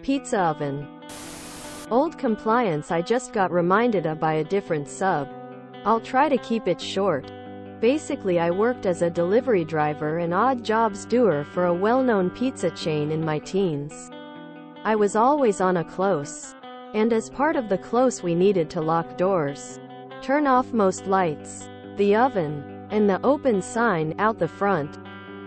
Pizza oven. Old compliance I just got reminded of by a different sub. I'll try to keep it short. Basically, I worked as a delivery driver and odd jobs doer for a well-known pizza chain in my teens. I was always on a close. And as part of the close we needed to lock doors, turn off most lights, the oven, and the open sign out the front.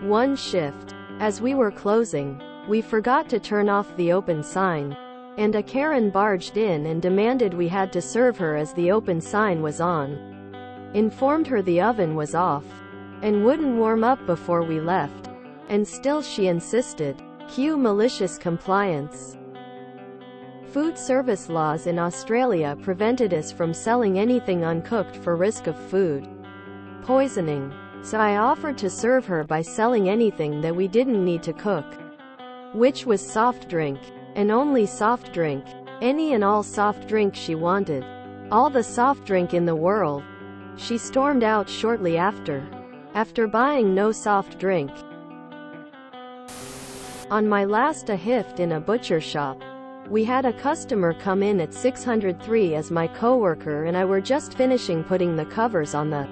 One shift, as we were closing, we forgot to turn off the open sign, and a Karen barged in and demanded we had to serve her as the open sign was on. Informed her the oven was off, and wouldn't warm up before we left. And still she insisted. Cue malicious compliance. Food service laws in Australia prevented us from selling anything uncooked for risk of food poisoning. So I offered to serve her by selling anything that we didn't need to cook, which was soft drink, and only soft drink, any and all soft drink she wanted, all the soft drink in the world. She stormed out shortly after buying no soft drink. On my last shift in a butcher shop, we had a customer come in at 603 as my coworker and I were just finishing putting the covers on the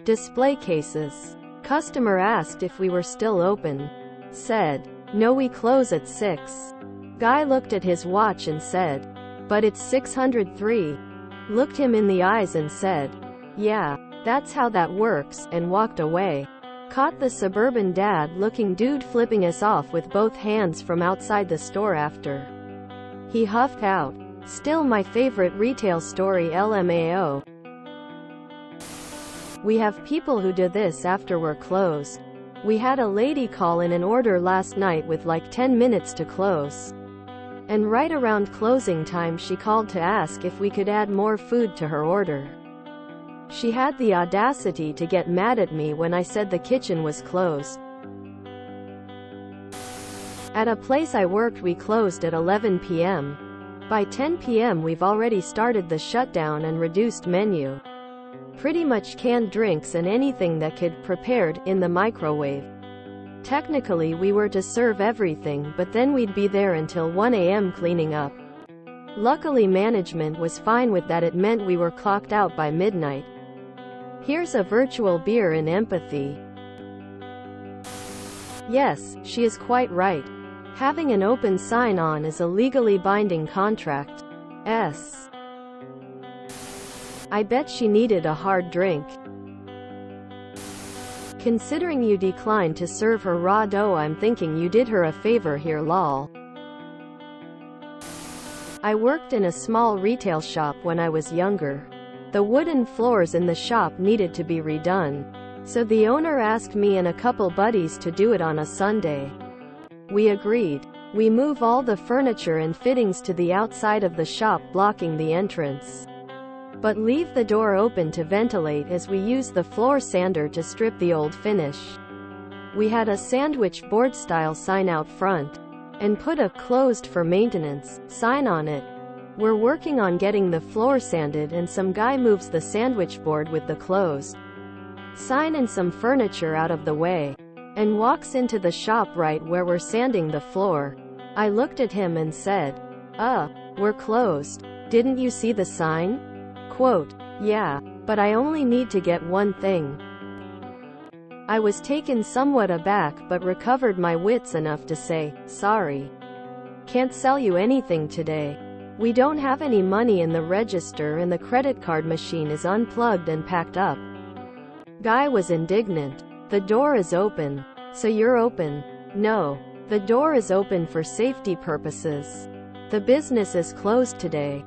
display cases. Customer asked if we were still open. Said, "No, we close at 6. Guy looked at his watch and said, "But it's 603. Looked him in the eyes and said, "Yeah, that's how that works," and walked away. Caught the suburban dad-looking dude flipping us off with both hands from outside the store after he huffed out. Still my favorite retail story, LMAO. We have people who do this after we're closed. We had a lady call in an order last night with like 10 minutes to close. And right around closing time she called to ask if we could add more food to her order. She had the audacity to get mad at me when I said the kitchen was closed. At a place I worked we closed at 11 p.m. By 10 p.m. we've already started the shutdown and reduced menu. Pretty much canned drinks and anything that could prepared in the microwave. Technically we were to serve everything, but then we'd be there until 1 a.m. cleaning up. Luckily management was fine with that. It meant we were clocked out by midnight. Here's a virtual beer in empathy. Yes, she is quite right. Having an open sign on is a legally binding contract. I bet she needed a hard drink. Considering you declined to serve her raw dough, I'm thinking you did her a favor here, lol. I worked in a small retail shop when I was younger. The wooden floors in the shop needed to be redone, so the owner asked me and a couple buddies to do it on a Sunday. We agreed. We move all the furniture and fittings to the outside of the shop, blocking the entrance, but leave the door open to ventilate as we use the floor sander to strip the old finish. We had a sandwich board style sign out front, and put a "closed for maintenance" sign on it. We're working on getting the floor sanded and some guy moves the sandwich board with the closed sign and some furniture out of the way, and walks into the shop right where we're sanding the floor. I looked at him and said, we're closed. Didn't you see the sign?" Quote, "Yeah, but I only need to get one thing." I was taken somewhat aback but recovered my wits enough to say, "Sorry. Can't sell you anything today. We don't have any money in the register and the credit card machine is unplugged and packed up." Guy was indignant. "The door is open. So you're open?" "No. The door is open for safety purposes. The business is closed today."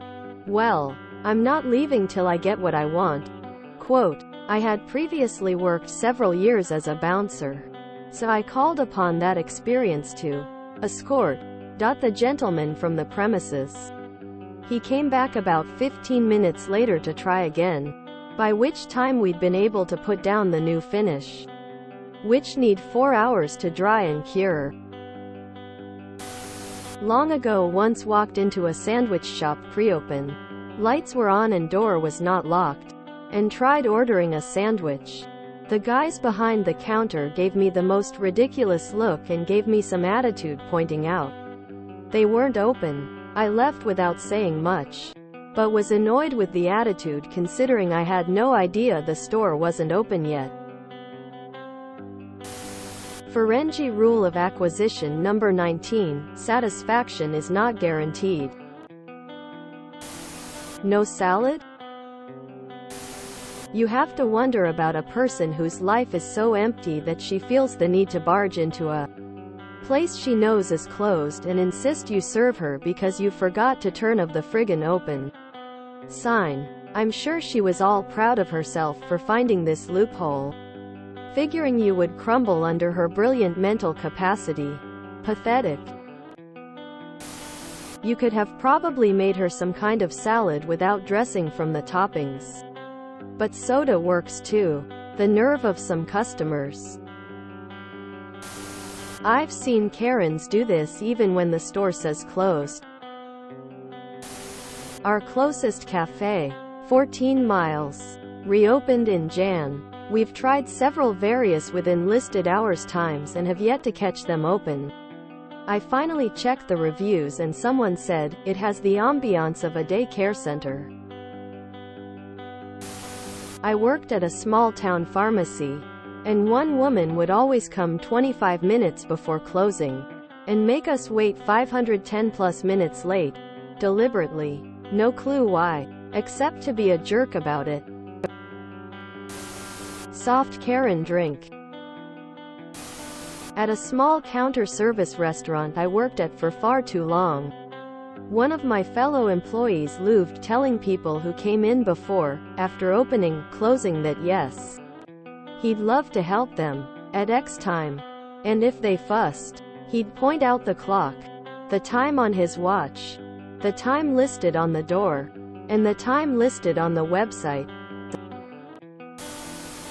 "Well, I'm not leaving till I get what I want." Quote, I had previously worked several years as a bouncer, so I called upon that experience to escort the gentleman from the premises. He came back about 15 minutes later to try again, by which time we'd been able to put down the new finish, which need 4 hours to dry and cure. Long ago once walked into a sandwich shop pre-open. Lights were on and door was not locked, and tried ordering a sandwich. The guys behind the counter gave me the most ridiculous look and gave me some attitude, pointing out They weren't open. I left without saying much, but was annoyed with the attitude considering I had no idea the store wasn't open yet. Ferengi rule of acquisition number 19, satisfaction is not guaranteed. No salad? You have to wonder about a person whose life is so empty that she feels the need to barge into a place she knows is closed and insist you serve her because you forgot to turn of the friggin' open sign. I'm sure she was all proud of herself for finding this loophole, figuring you would crumble under her brilliant mental capacity. Pathetic. You could have probably made her some kind of salad without dressing from the toppings. But soda works too. The nerve of some customers. I've seen Karens do this even when the store says closed. Our closest cafe, 14 miles, reopened in Jan. We've tried several various within listed hours times and have yet to catch them open. I finally checked the reviews and someone said, it has the ambiance of a daycare center. I worked at a small-town pharmacy, and one woman would always come 25 minutes before closing, and make us wait 510+ minutes late, deliberately. No clue why, except to be a jerk about it. Soft Karen drink. At a small counter-service restaurant I worked at for far too long, one of my fellow employees loved telling people who came in before, after opening, closing that yes, he'd love to help them, at X time. And if they fussed, he'd point out the clock, the time on his watch, the time listed on the door, and the time listed on the website.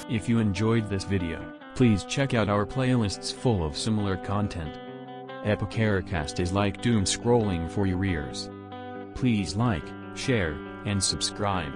If you enjoyed this video, please check out our playlists full of similar content. Epicaricast is like doom scrolling for your ears. Please like, share, and subscribe.